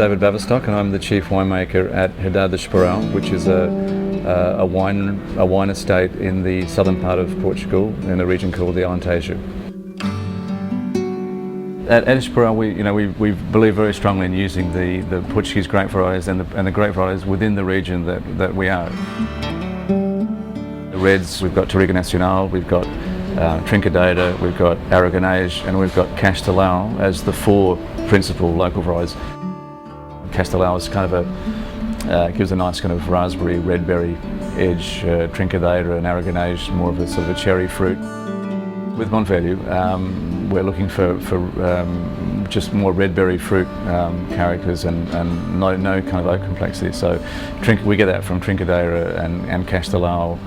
David Baverstock, and I'm the chief winemaker at Herdade, Esporão, which is a wine estate in the southern part of Portugal in a region called the Alentejo. At Esporão, we believe very strongly in using the Portuguese grape varieties and the grape varieties within the region that we are. The reds, we've got Touriga Nacional, we've got Trincadeira, we've got Aragonês, and we've got Castelão as the four principal local varieties. Castelão is kind of gives a nice kind of raspberry, red berry edge. Trincadeira and Aragonês more of a sort of a cherry fruit. With Monvelho, we're looking for just more red berry fruit characters and no kind of oak complexity. So we get that from Trincadeira and Castelão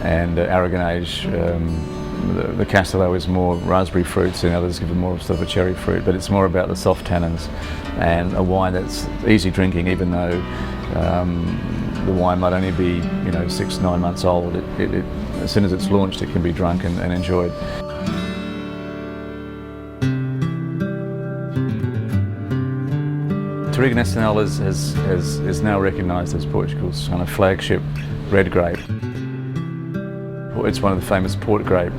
and Aragonês. The Castelão is more raspberry fruits, and others give it more sort of a cherry fruit, but it's more about the soft tannins and a wine that's easy drinking, even though the wine might only be 6-9 months old. As soon as it's launched, it can be drunk and enjoyed. Touriga Nacional is now recognised as Portugal's kind of flagship red grape. It's one of the famous port grape.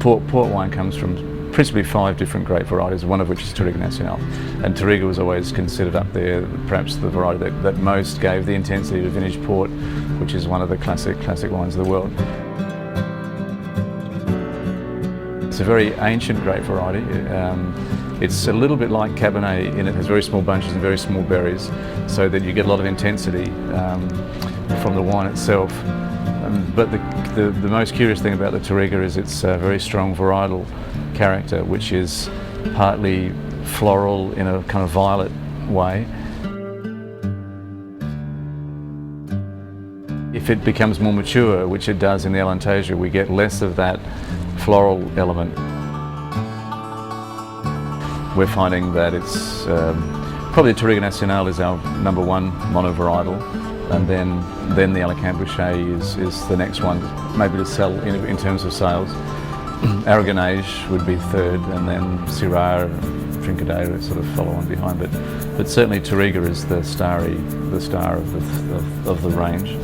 Port wine comes from principally 5 different grape varieties, one of which is Touriga Nacional. And Touriga was always considered up there, perhaps the variety that most gave the intensity to vintage port, which is one of the classic wines of the world. It's a very ancient grape variety. It's a little bit like Cabernet in it has very small bunches and very small berries, so that you get a lot of intensity from the wine itself. But the most curious thing about the Touriga is its very strong varietal character, which is partly floral in a kind of violet way. If it becomes more mature, which it does in the Alentejo, we get less of that floral element. We're finding that it's probably Touriga Nacional is our #1 monovarietal, and then the Alicante Boucher is the next one, maybe to sell in terms of sales. Aragonês would be third, and then Syrah, Trincadeira sort of follow on behind. But certainly Touriga is the star of the range.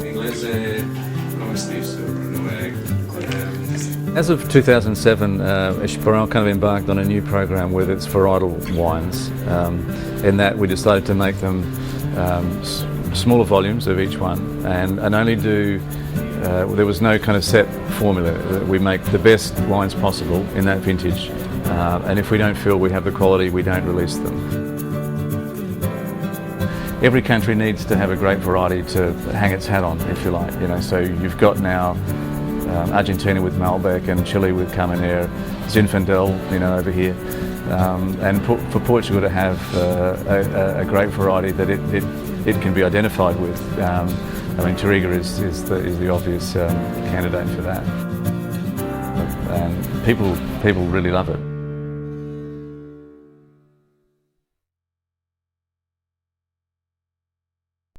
As of 2007, Esporão kind of embarked on a new program with its varietal wines. In that we decided to make them smaller volumes of each one, and only do. There was no kind of set formula. We make the best wines possible in that vintage, and if we don't feel we have the quality, we don't release them. Every country needs to have a great variety to hang its hat on, if you like. So you've got now Argentina with Malbec and Chile with Carmenere, Zinfandel, over here, and for Portugal to have a great variety that it can be identified with. Touriga is the obvious candidate for that, and people really love it.